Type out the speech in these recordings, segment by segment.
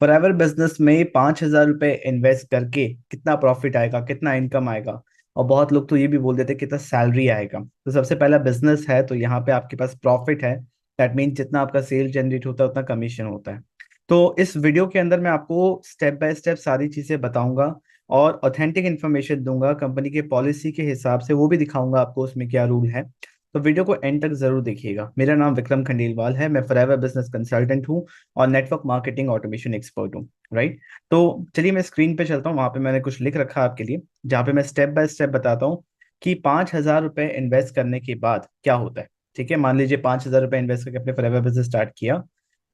Forever business में 5,000 रुपए invest करके कितना प्रॉफिट आएगा, कितना इनकम आएगा। और बहुत लोग तो ये भी बोल देते हैं कितना सैलरी आएगा। तो सबसे पहला बिजनेस है तो यहाँ पे आपके पास प्रॉफिट है। दैट मीन जितना आपका सेल जनरेट होता है उतना कमीशन होता है। तो इस वीडियो के अंदर मैं आपको स्टेप बाय स्टेप सारी चीजें बताऊंगा और ऑथेंटिक इन्फॉर्मेशन दूंगा कंपनी के पॉलिसी के हिसाब से, वो भी दिखाऊंगा आपको उसमें क्या रूल है। तो वीडियो को एंड तक जरूर देखिएगा। मेरा नाम विक्रम खंडेलवाल है, मैं फॉरएवर बिजनेस कंसल्टेंट हूँ और नेटवर्क मार्केटिंग ऑटोमेशन एक्सपर्ट हूँ। राइट। तो चलिए मैं स्क्रीन पे चलता हूँ, वहां पे मैंने कुछ लिख रखा है आपके लिए, जहाँ पे मैं स्टेप बाय स्टेप बताता हूँ कि 5,000 रुपए इन्वेस्ट करने के बाद क्या होता है। ठीक है, मान लीजिए 5,000 रुपए इन्वेस्ट करके अपने फॉरएवर बिजनेस स्टार्ट किया।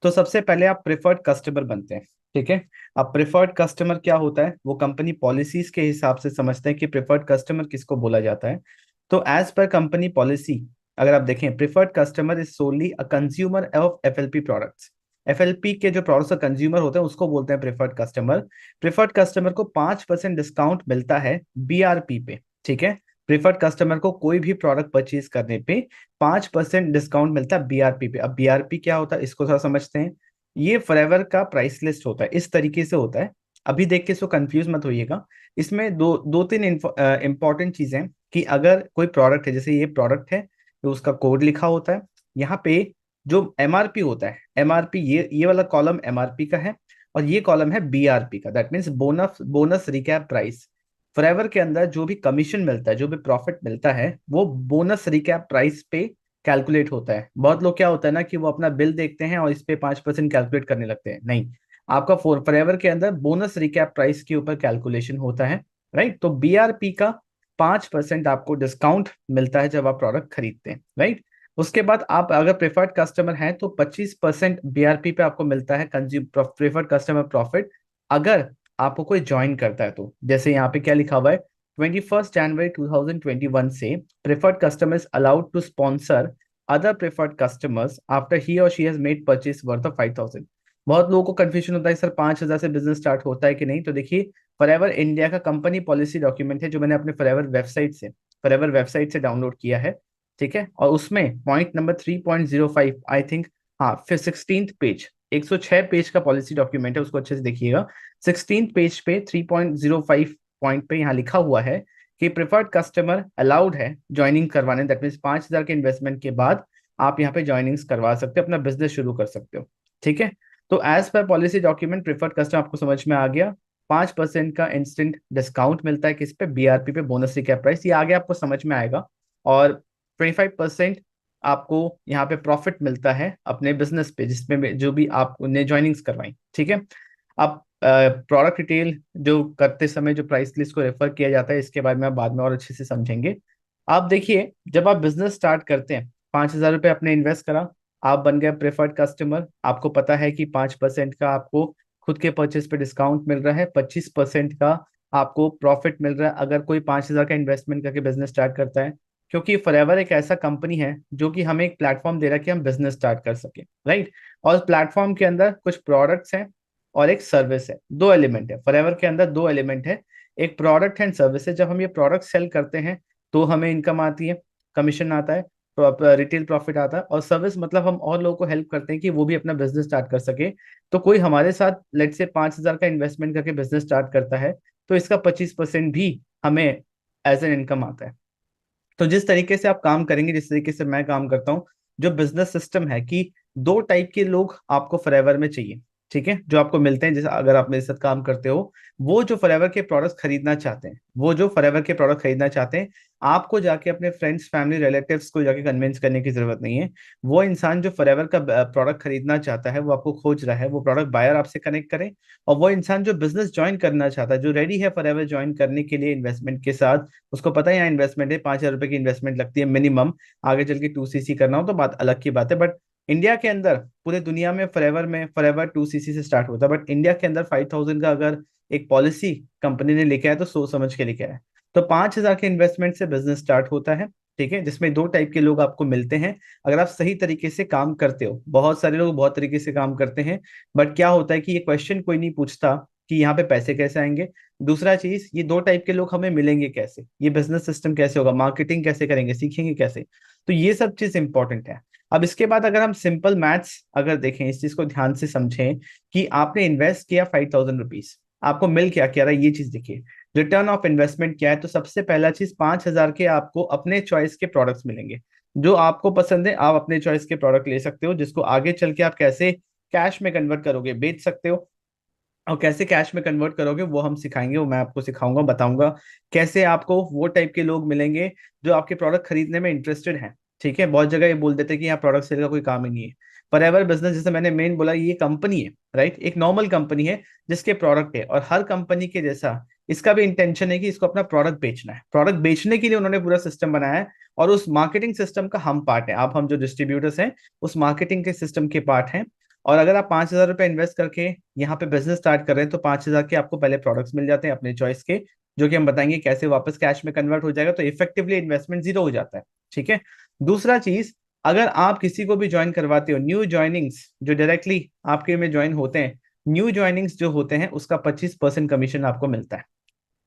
तो सबसे पहले आप प्रेफर्ड कस्टमर बनते हैं। ठीक है। अब प्रेफर्ड कस्टमर क्या होता है, वो कंपनी पॉलिसीज के हिसाब से समझते हैं कि प्रेफर्ड कस्टमर किसको बोला जाता है। तो एज पर कंपनी पॉलिसी, अगर आप देखें, preferred customer is solely a consumer of FLP products. FLP के जो प्रोडक्ट्स का कंज्यूमर होते हैं उसको बोलते हैं प्रेफर्ड कस्टमर। प्रेफर्ड कस्टमर को 5% डिस्काउंट मिलता है बीआरपी पे। ठीक है। प्रेफर्ड कस्टमर को कोई भी प्रोडक्ट परचेज करने पे 5% डिस्काउंट मिलता है बीआरपी पे। अब बीआरपी क्या होता है इसको थोड़ा समझते हैं। ये फॉरएवर का प्राइस लिस्ट होता है, इस तरीके से होता है। अभी देख के इसको कंफ्यूज मत होइएगा। इसमें दो दो तीन इंपॉर्टेंट चीजें हैं कि अगर कोई प्रोडक्ट है, जैसे ये प्रोडक्ट है तो उसका कोड लिखा होता है यहाँ पे। जो एमआरपी होता है, एमआरपी ये वाला कॉलम एमआरपी का है और ये कॉलम है बीआरपी का। That means bonus bonus recap price. Forever के अंदर जो भी कमीशन मिलता है, जो भी प्रॉफिट मिलता है, वो बोनस रिकैप प्राइस पे कैलकुलेट होता है। बहुत लोग क्या होता है ना कि वो अपना बिल देखते हैं और इस पे 5% कैलकुलेट करने लगते हैं। नहीं, आपका फॉरएवर के अंदर बोनस रिकैप प्राइस के ऊपर कैलकुलेशन होता है। राइट। तो बीआरपी का 5% आपको डिस्काउंट मिलता है जब आप प्रोडक्ट खरीदते हैं। राइट। उसके बाद आप अगर प्रेफर्ड कस्टमर हैं तो 25% बीआरपी पे आपको मिलता है कंज्यूम प्रेफर्ड कस्टमर प्रॉफिट। अगर आपको कोई ज्वाइन करता है तो जैसे यहाँ पे क्या लिखा हुआ है, 21 जनवरी 2021 से preferred customers allowed to sponsor other preferred customers after he or she has made purchase worth of 5,000। बहुत लोगों को कंफ्यूजन होता है सर 5,000 से बिजनेस स्टार्ट होता है कि नहीं। तो देखिए, फॉरएवर इंडिया का कंपनी पॉलिसी डॉक्यूमेंट है जो मैंने अपने फॉरएवर वेबसाइट से डाउनलोड किया है। ठीक है। और उसमें पॉइंट नंबर 3.05 आई थिंक, हाँ फिर 16 पेज, 106 पेज का पॉलिसी डॉक्यूमेंट है, उसको अच्छे से देखिएगा। 16 पेज पे 3.05 पॉइंट पे यहाँ लिखा हुआ है कि प्रेफर्ड कस्टमर अलाउड है ज्वाइनिंग करवाने। दैट मीन्स 5,000 के इन्वेस्टमेंट के बाद आप यहाँ पे ज्वाइनिंग्स करवा सकते हो, अपना बिजनेस शुरू कर सकते हो। ठीक है। तो as per policy document preferred customer आपको समझ में आ गया। 5% का इंस्टेंट डिस्काउंट मिलता है किस पे, बीआरपी पे, बोनस रिकैप प्राइस, ये आगे आपको समझ में आएगा। और 25% आपको यहाँ पे प्रॉफिट मिलता है अपने बिजनेस पे, जिसमें जो भी आपने ज्वाइनिंग्स करवाई। ठीक है। अब प्रोडक्ट डिटेल जो करते समय जो प्राइस लिस्ट को रेफर किया जाता है, इसके बारे में आप बाद में और अच्छे से समझेंगे। आप देखिए, जब आप बिजनेस स्टार्ट करते हैं, 5,000 रुपये आपने इन्वेस्ट करा, आप बन गए प्रेफर्ड कस्टमर। आपको पता है कि 5% का आपको खुद के परचेज पे डिस्काउंट मिल रहा है, 25% का आपको प्रॉफिट मिल रहा है अगर कोई 5,000 का इन्वेस्टमेंट करके बिजनेस स्टार्ट करता है। क्योंकि फॉरएवर एक ऐसा कंपनी है जो कि हमें एक प्लेटफॉर्म दे रहा है कि हम बिजनेस स्टार्ट कर सके। राइट। और प्लेटफॉर्म के अंदर कुछ प्रोडक्ट्स हैं और एक सर्विस है, दो एलिमेंट है फॉरएवर के अंदर, दो एलिमेंट है। एक प्रोडक्ट एंड सर्विस है। जब हम ये प्रोडक्ट सेल करते हैं तो हमें इनकम आती है, कमीशन आता है, रिटेल प्रॉफिट आता है। और सर्विस मतलब हम और लोगों को हेल्प करते हैं कि वो भी अपना बिजनेस स्टार्ट कर सके। तो कोई हमारे साथ लेट से 5,000 का इन्वेस्टमेंट करके बिजनेस स्टार्ट करता है तो इसका 25% भी हमें एज एन इनकम आता है। तो जिस तरीके से आप काम करेंगे, जिस तरीके से मैं काम करता हूँ, जो बिजनेस सिस्टम है कि दो टाइप के लोग आपको फॉरएवर में चाहिए। ठीक है। जो आपको मिलते हैं, जैसे अगर आप मेरे साथ काम करते हो, वो जो फॉरएवर के प्रोडक्ट्स खरीदना चाहते हैं, वो जो फॉरएवर के प्रोडक्ट खरीदना चाहते हैं, आपको जाके अपने फ्रेंड्स फैमिली रिलेटिव्स को जाके कन्विंस करने की जरूरत नहीं है। वो इंसान जो फॉरएवर का प्रोडक्ट खरीदना चाहता है, वो आपको खोज रहा है, वो प्रोडक्ट बायर आपसे कनेक्ट करें। और वो इंसान जो बिजनेस ज्वाइन करना चाहता है, जो रेडी है फॉरएवर ज्वाइन करने के लिए इन्वेस्टमेंट के साथ, उसको पता है यहाँ इन्वेस्टमेंट है, 5,000 रुपए की इन्वेस्टमेंट लगती है मिनिमम। आगे चल के 2cc करना हो तो बात अलग की बात है। बट इंडिया के अंदर, पूरे दुनिया में फॉरएवर 2cc से स्टार्ट होता है, बट इंडिया के अंदर 5,000 का अगर एक पॉलिसी कंपनी ने लिखा है तो सोच समझ के लिखा है। तो 5,000 के इन्वेस्टमेंट से बिजनेस स्टार्ट होता है। ठीक है। जिसमें दो टाइप के लोग आपको मिलते हैं अगर आप सही तरीके से काम करते हो। बहुत सारे लोग बहुत तरीके से काम करते हैं, बट क्या होता है कि ये क्वेश्चन कोई नहीं पूछता कि यहाँ पे पैसे कैसे आएंगे। दूसरा चीज, ये दो टाइप के लोग हमें मिलेंगे कैसे, ये बिजनेस सिस्टम कैसे होगा, मार्केटिंग कैसे करेंगे, सीखेंगे कैसे। तो ये सब चीज इंपॉर्टेंट है। अब इसके बाद अगर हम सिंपल मैथ्स अगर देखें, इस चीज को ध्यान से समझें कि आपने इन्वेस्ट किया 5,000 रुपीज, आपको मिल क्या रहा है, ये चीज देखिए। रिटर्न ऑफ इन्वेस्टमेंट क्या है, तो सबसे पहला चीज 5,000 के आपको अपने चॉइस के प्रोडक्ट्स मिलेंगे। जो आपको पसंद है आप अपने चॉइस के प्रोडक्ट ले सकते हो, जिसको आगे चल के आप कैसे कैश में कन्वर्ट करोगे, बेच सकते हो। और कैसे कैश में कन्वर्ट करोगे वो हम सिखाएंगे, वो मैं आपको सिखाऊंगा, बताऊंगा कैसे आपको वो टाइप के लोग मिलेंगे जो आपके प्रोडक्ट खरीदने में इंटरेस्टेड हैं। ठीक है, बहुत जगह ये बोल देते हैं कि यहाँ प्रोडक्ट सेल का कोई काम ही नहीं है। पर एवर बिजनेस, जैसे मैंने मेन बोला, ये कंपनी है, राइट, एक नॉर्मल कंपनी है जिसके प्रोडक्ट है, और हर कंपनी के जैसा इसका भी इंटेंशन है कि इसको अपना प्रोडक्ट बेचना है। प्रोडक्ट बेचने के लिए उन्होंने पूरा सिस्टम बनाया है, और उस मार्केटिंग सिस्टम का हम पार्ट है। आप हम जो डिस्ट्रीब्यूटर्स हैं उस मार्केटिंग के सिस्टम के पार्ट हैं। और अगर आप 5,000 रुपये इन्वेस्ट करके यहाँ पे बिजनेस स्टार्ट कर रहे हैं, तो 5,000 के आपको पहले प्रोडक्ट्स मिल जाते हैं अपने चॉइस के, जो कि हम बताएंगे कैसे वापस कैश में कन्वर्ट हो जाएगा, तो इफेक्टिवली इन्वेस्टमेंट जीरो हो जाता है। ठीक है। दूसरा चीज, अगर आप किसी को भी ज्वाइन करवाते हो, न्यू ज्वाइनिंग्स जो डायरेक्टली आपके में ज्वाइन होते हैं, न्यू ज्वाइनिंग्स जो होते हैं उसका 25% कमीशन आपको मिलता है।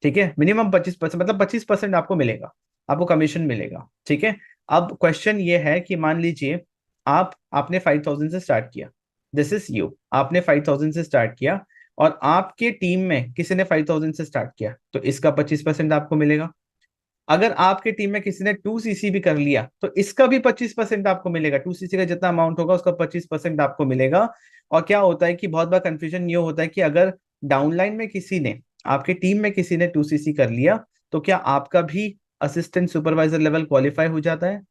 ठीक है, मिनिमम 25%, मतलब 25% आपको मिलेगा, आपको कमीशन मिलेगा। ठीक है। अब क्वेश्चन ये है कि मान लीजिए आप आपने 5,000 से स्टार्ट किया, दिस इज यू, आपने 5,000 से स्टार्ट किया, और आपके टीम में किसी ने 5,000 से स्टार्ट किया, तो इसका 25% आपको मिलेगा। अगर आपके टीम में किसी ने 2cc भी कर लिया, तो इसका भी 25% आपको मिलेगा। 2cc का जितना अमाउंट होगा उसका 25% आपको मिलेगा। और क्या होता है कि बहुत बार कंफ्यूजन ये होता है कि अगर डाउनलाइन में किसी ने, आपके टीम में किसी ने 2cc कर लिया, तो क्या आपका भी असिस्टेंट सुपरवाइजर लेवल क्वालिफाई हो जाता है?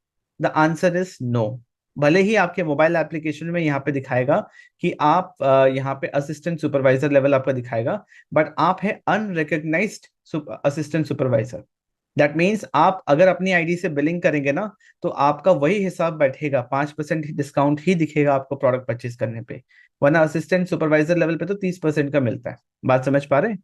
The answer is no. भले ही आपके मोबाइल एप्लीकेशन में यहाँ पे दिखाएगा कि आप यहाँ पे असिस्टेंट सुपरवाइजर लेवल आपका दिखाएगा, बट आप है unrecognised assistant supervisor. That means आप अगर अपनी आईडी से बिलिंग करेंगे ना, तो आपका वही हिसाब बैठेगा, 5% डिस्काउंट ही दिखेगा आपको प्रोडक्ट परचेज करने पे। वरना असिस्टेंट सुपरवाइजर लेवल पे तो 30% का मिलता है। बात समझ पा रहे हैं?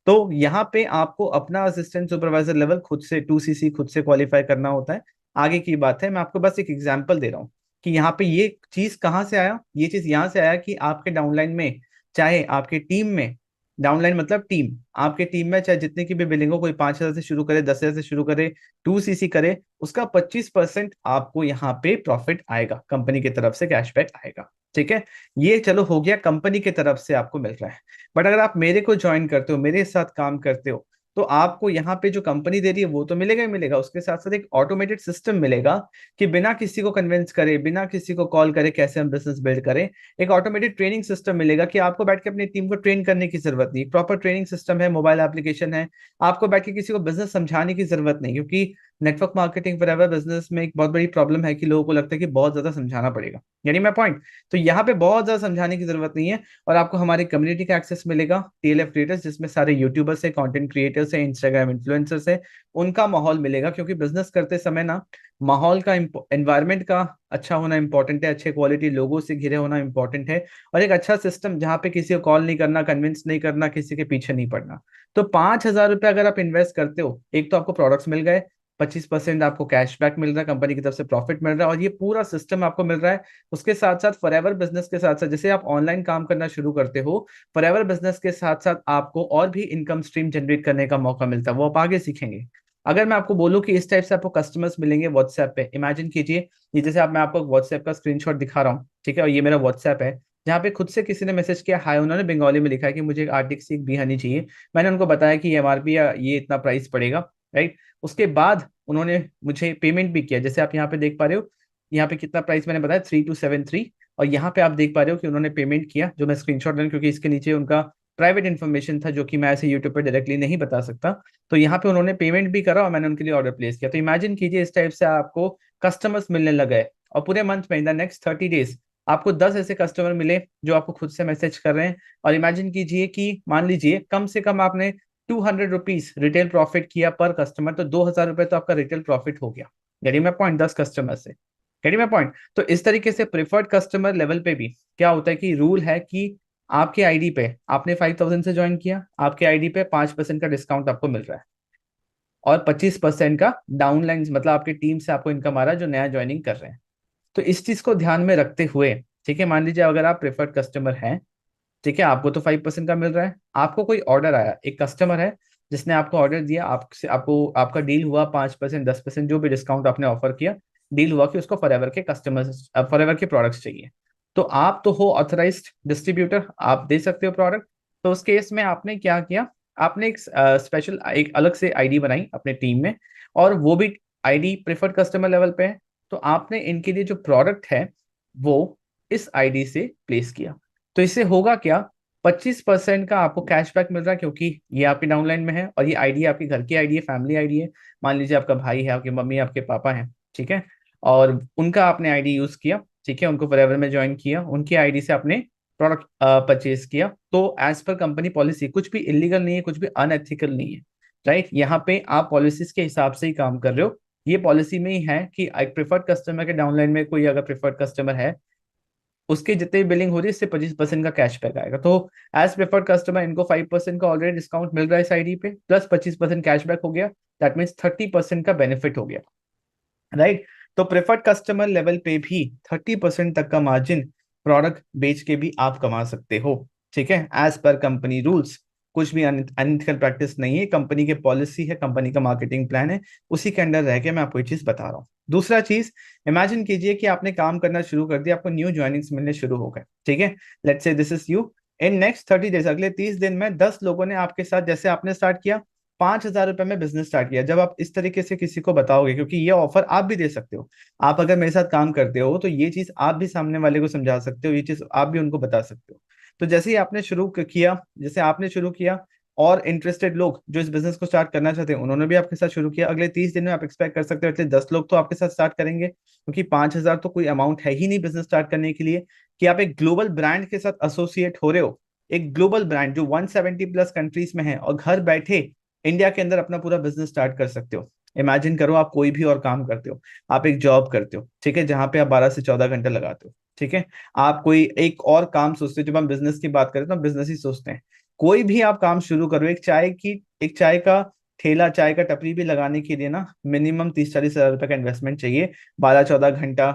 तो यहाँ पे आपको अपना असिस्टेंट सुपरवाइजर लेवल खुद से 2cc खुद से क्वालिफाई करना होता है। आगे की बात है, मैं आपको बस एक एग्जांपल दे रहा हूँ कि यहाँ पे ये चीज कहाँ से आया। ये चीज यहाँ से आया कि आपके डाउनलाइन में, चाहे आपके टीम में, डाउनलाइन मतलब टीम, आपके टीम में चाहे जितने की भी बिलिंग हो, कोई 5,000 से शुरू करे, 10,000 से शुरू करे, 2cc करे, उसका 25% आपको यहाँ पे प्रॉफिट आएगा, कंपनी की तरफ से कैशबैक आएगा। ठीक है। ये चलो हो गया, कंपनी की तरफ से आपको मिल रहा है। बट अगर आप मेरे को ज्वाइन करते हो, मेरे साथ काम करते हो, तो आपको यहाँ पे जो कंपनी दे रही है वो तो मिलेगा ही मिलेगा, उसके साथ साथ एक ऑटोमेटेड सिस्टम मिलेगा कि बिना किसी को कन्विंस करे, बिना किसी को कॉल करे कैसे हम बिजनेस बिल्ड करें, एक ऑटोमेटेड ट्रेनिंग सिस्टम मिलेगा कि आपको बैठ के अपनी टीम को ट्रेन करने की जरूरत नहीं। प्रॉपर ट्रेनिंग सिस्टम है, मोबाइल एप्लीकेशन है, आपको बैठ के किसी को बिजनेस समझाने की जरूरत नहीं। क्योंकि नेटवर्क मार्केटिंग फॉरएवर बिजनेस में एक बहुत बड़ी प्रॉब्लम है कि लोगों को लगता है कि बहुत ज्यादा समझाना पड़ेगा, यानी मैं पॉइंट। तो यहाँ पे बहुत ज्यादा समझाने की जरूरत नहीं है, और आपको हमारी कम्युनिटी का एक्सेस मिलेगा, टीएलएफ क्रिएटर्स, जिसमें सारे यूट्यूबर्स है, कंटेंट क्रिएटर्स है, इंस्टाग्राम इन्फ्लुएंसर्स है, उनका माहौल मिलेगा। क्योंकि बिजनेस करते समय ना, माहौल का, एनवायरमेंट का अच्छा होना इंपॉर्टेंट है, अच्छे क्वालिटी लोगों से घिरे होना इंपॉर्टेंट है, और एक अच्छा सिस्टम जहाँ पे किसी को कॉल नहीं करना, कन्विंस नहीं करना, किसी के पीछे नहीं पड़ना। तो 5,000 रुपये अगर आप इन्वेस्ट करते हो, एक तो आपको प्रोडक्ट्स मिल गए, 25% आपको कैशबैक मिल रहा है, कंपनी की तरफ से प्रॉफिट मिल रहा है, और ये पूरा सिस्टम आपको मिल रहा है। उसके साथ साथ फॉरएवर बिजनेस के साथ साथ, जैसे आप ऑनलाइन काम करना शुरू करते हो, फॉरएवर बिजनेस के साथ साथ आपको और भी इनकम स्ट्रीम जनरेट करने का मौका मिलता है, वो आप आगे सीखेंगे। अगर मैं आपको बोलूं कि इस टाइप से आपको कस्टमर्स मिलेंगे व्हाट्सएप पे, इमेजिन कीजिए, ये जैसे आप, मैं आपको व्हाट्सएप का स्क्रीनशॉट दिखा रहा हूँ, ठीक है, और ये मेरा व्हाट्सएप है, जहाँ पे खुद से किसी ने मैसेज किया, हाय, उन्होंने बंगाली में लिखा है कि मुझे एक आर्टिक एक बिहानी चाहिए। मैंने उनको बताया कि एमआरपी या ये इतना प्राइस पड़ेगा, राइट। उसके बाद उन्होंने मुझे पेमेंट भी किया, जैसे आप यहाँ पे देख पा रहे हो, यहाँ पे कितना प्राइस मैंने बताया, 3273। और यहाँ पे आप देख पा रहे हो कि उन्होंने पेमेंट किया, जो मैं स्क्रीनशॉट ले, क्योंकि इसके नीचे उनका प्राइवेट इन्फॉर्मेशन था जो कि मैं ऐसे यूट्यूब पर डायरेक्टली नहीं बता सकता। तो यहाँ पे उन्होंने पेमेंट भी करा और मैंने उनके लिए ऑर्डर प्लेस किया। तो इमेजिन कीजिए इस टाइप से आपको कस्टमर्स मिलने लगे, और पूरे मंथ में, इन द नेक्स्ट 30 डेज, आपको 10 ऐसे कस्टमर मिले जो आपको खुद से मैसेज कर रहे हैं। और इमेजिन कीजिए कि मान लीजिए कम से कम आपने 200 रुपीज रिटेल प्रॉफिट किया पर कस्टमर, तो 2,000 रुपए तो आपका रिटेल प्रॉफिट हो गया। यानी मैं पॉइंट 10 कस्टमर से, यानी मैं पॉइंट। तो इस तरीके से प्रिफर्ड कस्टमर लेवल पे भी क्या होता है कि रूल है कि आपके आईडी पे, आपने 5,000 से ज्वाइन किया, आपके आईडी पे 5% का डिस्काउंट आपको मिल रहा है, और 25% का डाउनलाइन, मतलब आपकी टीम से आपको इनकम आ रहा है जो नया ज्वाइनिंग कर रहे हैं। तो इस चीज को ध्यान में रखते हुए, ठीक है, मान लीजिए अगर आप प्रेफर्ड कस्टमर हैं, ठीक है, आपको तो 5% का मिल रहा है। आपको कोई ऑर्डर आया, एक कस्टमर है जिसने आपको ऑर्डर दिया, आपसे आपको आपका डील हुआ, 5%, 10% जो भी डिस्काउंट आपने ऑफर किया, डील हुआ कि उसको फॉरएवर के कस्टमर्स, फॉरएवर के प्रोडक्ट्स चाहिए। तो आप तो हो ऑथराइज्ड डिस्ट्रीब्यूटर, आप दे सकते हो प्रोडक्ट। तो उस केस में आपने क्या किया, आपने एक स्पेशल, एक अलग से आईडी बनाई अपने टीम में, और वो भी आईडी प्रेफर्ड कस्टमर लेवल पे है। तो आपने इनके लिए जो प्रोडक्ट है वो इस आईडी से प्लेस किया। तो इससे होगा क्या, 25% का आपको कैशबैक मिल रहा है, क्योंकि ये आपकी डाउनलाइन में है और ये आईडी आपकी घर की आईडी है, फैमिली आईडी है। मान लीजिए आपका भाई है, आपकी मम्मी, आपके पापा हैं, ठीक है, और उनका आपने आईडी यूज किया, ठीक है, उनको फॉरएवर में ज्वाइन किया, उनकी आईडी से आपने प्रोडक्ट परचेज किया। तो एज पर कंपनी पॉलिसी कुछ भी इलीगल नहीं है, कुछ भी अनएथिकल नहीं है, राइट। यहाँ पे आप पॉलिसीज के हिसाब से ही काम कर रहे हो। ये पॉलिसी में ही है कि एक प्रेफर्ड कस्टमर के डाउनलाइन में कोई अगर प्रेफर्ड कस्टमर है, उसकी जितनी बिलिंग हो रही है इससे 25% का कैशबैक आएगा। तो एज प्रेफर्ड कस्टमर इनको 5% का ऑलरेडी डिस्काउंट मिल रहा है इस आईडी पे, प्लस 25% कैशबैक हो गया। दैट मीन्स 30% का बेनिफिट हो गया, राइट। तो प्रेफर्ड कस्टमर लेवल पे भी 30% तक का मार्जिन प्रोडक्ट बेच के भी आप कमा सकते हो, ठीक है, एज पर कंपनी रूल्स। कुछ भी अनइथिकल प्रैक्टिस नहीं है, कंपनी की पॉलिसी है, कंपनी का मार्केटिंग प्लान है, उसी के अंडर रह के मैं आपको ये चीज बता रहा हूँ। दूसरा चीज, इमेजिन कीजिए कि आपने काम करना शुरू कर दिया, आपको न्यू ज्वाइनिंग्स मिलने शुरू हो गए, ठीक है। Let's say this is you. In next 30 days, अगले 30 दिन में 10 लोगों ने आपके साथ, जैसे आपने स्टार्ट किया 5,000 रुपए में बिजनेस स्टार्ट किया, जब आप इस तरीके से किसी को बताओगे, क्योंकि ये ऑफर आप भी दे सकते हो, आप अगर मेरे साथ काम करते हो तो ये चीज आप भी सामने वाले को समझा सकते हो, ये चीज आप भी उनको बता सकते हो। तो जैसे ही आपने शुरू किया, जैसे आपने शुरू किया, और इंटरेस्टेड लोग जो इस बिजनेस को स्टार्ट करना चाहते हैं उन्होंने भी आपके साथ शुरू किया, अगले 30 दिन में आप एक्सपेक्ट कर सकते हो एटलीस्ट 10 लोग तो आपके साथ स्टार्ट करेंगे, क्योंकि 5,000 तो कोई अमाउंट है ही नहीं बिजनेस स्टार्ट करने के लिए। कि आप एक ग्लोबल ब्रांड के साथ एसोसिएट हो रहे हो, एक ग्लोबल ब्रांड जो 170 प्लस कंट्रीज में है, और घर बैठे इंडिया के अंदर अपना पूरा बिजनेस स्टार्ट कर सकते हो। इमेजिन करो आप कोई भी और काम करते हो, आप एक जॉब करते हो, ठीक है, जहां पे आप 12 से 14 घंटे लगाते हो, ठीक है, आप कोई एक और काम सोचते हो, जब हम बिजनेस की बात करें तो हम बिजनेस ही सोचते हैं। कोई भी आप काम शुरू करो, एक चाय का ठेला, चाय का टपरी भी लगाने के लिए ना मिनिमम 30-40 हजार रुपए का इन्वेस्टमेंट चाहिए, 12-14 घंटा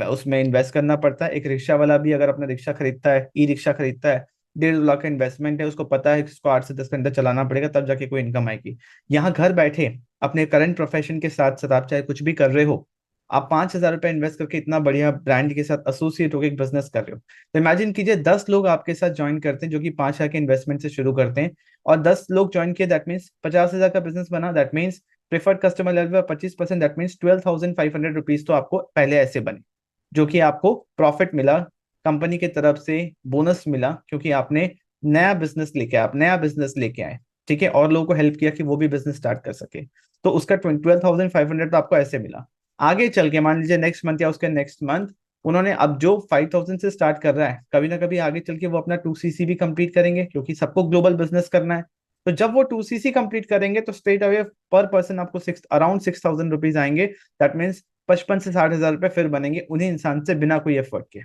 उसमें इन्वेस्ट करना पड़ता है। एक रिक्शा वाला भी अगर अपना रिक्शा खरीदता है, ई रिक्शा खरीदता है, 1.5 लाख का इन्वेस्टमेंट है, उसको पता है कि उसको 8 से 10 घंटा चलाना पड़ेगा तब जाके कोई इनकम आएगी। यहाँ घर बैठे अपने करंट प्रोफेशन के साथ साथ आप चाहे कुछ भी कर रहे हो, आप 5,000 रुपए इन्वेस्ट करके इतना बढ़िया ब्रांड के साथ एसोसिएट होकर एक बिजनेस कर रहे हो। तो इमेजिन कीजिए 10 लोग आपके साथ ज्वाइन करते हैं जो कि 5,000 के इन्वेस्टमेंट से शुरू करते हैं, और 10 लोग ज्वाइन किए, दैट मीन्स 50,000 का बिजनेस बना, that means preferred customer level पर 25%, दैट मीन्स 12,500 रुपीज तो आपको पहले ऐसे बने, जो कि आपको प्रॉफिट मिला, कंपनी की तरफ से बोनस मिला, क्योंकि आपने नया बिजनेस लेके आए, आप नया बिजनेस लेके आए, ठीक है, और लोगों को हेल्प किया कि वो भी बिजनेस स्टार्ट कर सके। तो उसका 12,500 तो आपको ऐसे मिला। आगे चल के मान लीजिए नेक्स्ट मंथ या उसके नेक्स्ट मंथ, उन्होंने अब जो 5,000 से स्टार्ट कर रहा है, कभी ना कभी आगे चल के वो अपना 2CC भी कंप्लीट करेंगे, क्योंकि सबको ग्लोबल बिजनेस करना है। तो जब वो 2CC कंप्लीट करेंगे तो स्ट्रेट अवे पर पर्सन आपको अराउंड 6,000 रुपीज आएंगे। दैट मीन्स 55 से 60 हजार रुपए फिर बनेंगे उन्हीं इंसान से, बिना कोई एफर्ट के।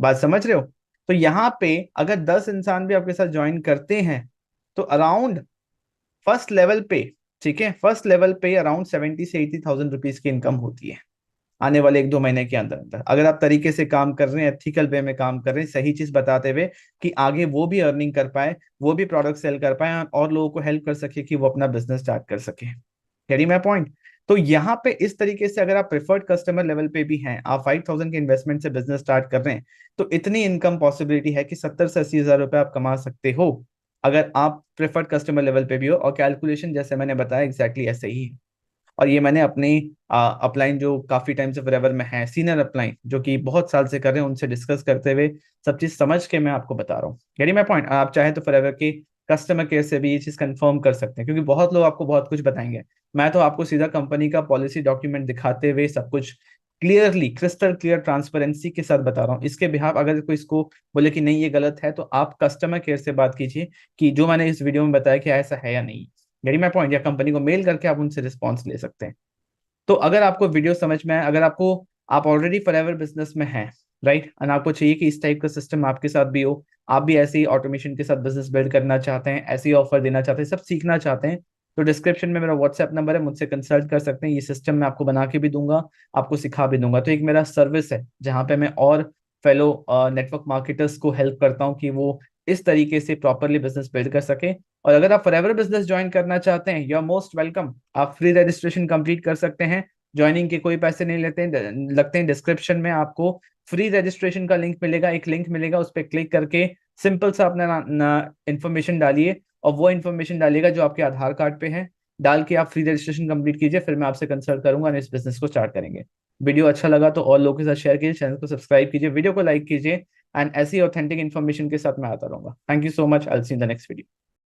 बात समझ रहे हो? तो यहाँ पे अगर 10 इंसान भी आपके साथ ज्वाइन करते हैं तो अराउंड फर्स्ट लेवल पे, ठीक है, फर्स्ट लेवल पे अराउंड 70 से 80 थाउजेंड रुपीज की इनकम होती है आने वाले 1-2 महीने के अंदर अंदर, अगर आप तरीके से काम कर रहे हैं, एथिकल वे में काम कर रहे हैं, सही चीज बताते हुए कि आगे वो भी अर्निंग कर पाए, वो भी प्रोडक्ट सेल कर पाए, और लोगों को हेल्प कर सके कि वो अपना बिजनेस स्टार्ट कर सके। Carry my point? तो यहाँ पे इस तरीके से अगर आप प्रेफर्ड कस्टमर लेवल पे भी हैं, आप 5,000 के इन्वेस्टमेंट से बिजनेस स्टार्ट कर रहे हैं, तो इतनी इनकम पॉसिबिलिटी है कि 70 से 80 हजार रुपए आप कमा सकते हो, अगर आप प्रेफर्ड कस्टमर लेवल पे भी हो। और कैलकुलेशन जैसे मैंने बताया एग्जैक्टली ऐसे ही है। और ये मैंने अपनी अपलाइन जो काफी टाइम से फॉरएवर में है, सीनियर अपलाइन जो कि बहुत साल से कर रहे हैं, उनसे डिस्कस करते हुए सब चीज समझ के मैं आपको बता रहा हूँ। Getting my point? आप चाहे तो फॉरएवर के कस्टमर केयर से भी ये चीज कंफर्म कर सकते हैं, क्योंकि बहुत लोग आपको बहुत कुछ बताएंगे। मैं तो आपको सीधा कंपनी का पॉलिसी डॉक्यूमेंट दिखाते हुए सब कुछ क्लियरली, क्रिस्टल क्लियर ट्रांसपेरेंसी के साथ बता रहा हूँ। इसके बिहाफ अगर कोई इसको बोले कि नहीं ये गलत है, तो आप कस्टमर केयर से बात कीजिए कि जो मैंने इस वीडियो में बताया कि ऐसा है या नहीं। Getting my point? या कंपनी को मेल करके आप उनसे रिस्पॉन्स ले सकते हैं। तो अगर आपको वीडियो समझ में आए, अगर आपको, आप ऑलरेडी फॉरएवर बिजनेस में हैं, राइट, एंड आपको चाहिए कि इस टाइप का सिस्टम आपके साथ भी हो, आप भी ऐसे ही ऑटोमेशन के साथ बिजनेस बिल्ड करना चाहते हैं, ऐसे ही ऑफर देना चाहते हैं, सब सीखना चाहते हैं, तो डिस्क्रिप्शन में मेरा व्हाट्सएप नंबर है, मुझसे कंसल्ट कर सकते हैं। ये सिस्टम मैं आपको बना के भी दूंगा, आपको सिखा भी दूंगा। तो एक मेरा सर्विस है जहाँ पे मैं और फेलो नेटवर्क मार्केटर्स को हेल्प करता हूँ कि वो इस तरीके से प्रॉपरली बिजनेस बिल्ड कर सके। और अगर आप फॉरएवर बिजनेस ज्वाइन करना चाहते हैं, यू आर मोस्ट वेलकम। आप फ्री रजिस्ट्रेशन कंप्लीट कर सकते हैं, ज्वाइनिंग के कोई पैसे नहीं लगते हैं। डिस्क्रिप्शन में आपको फ्री रजिस्ट्रेशन का लिंक मिलेगा, एक लिंक मिलेगा, उस पर क्लिक करके सिंपल सा अपना इंफॉर्मेशन डालिए, और वो इन्फॉर्मेशन डालिएगा जो आपके आधार कार्ड पे है। डाल के आप फ्री रजिस्ट्रेशन कंप्लीट कीजिए, फिर मैं आपसे कंसल्ट करूंगा और इस बिजनेस को स्टार्ट करेंगे। वीडियो अच्छा लगा तो और लोगों के साथ शेयर कीजिए, चैनल को सब्सक्राइब कीजिए, वीडियो को लाइक कीजिए, एंड ऐसी ऑथेंटिक इन्फॉर्मेशन के साथ मैं आता रहूंगा। Thank you so much, I will see in the next video.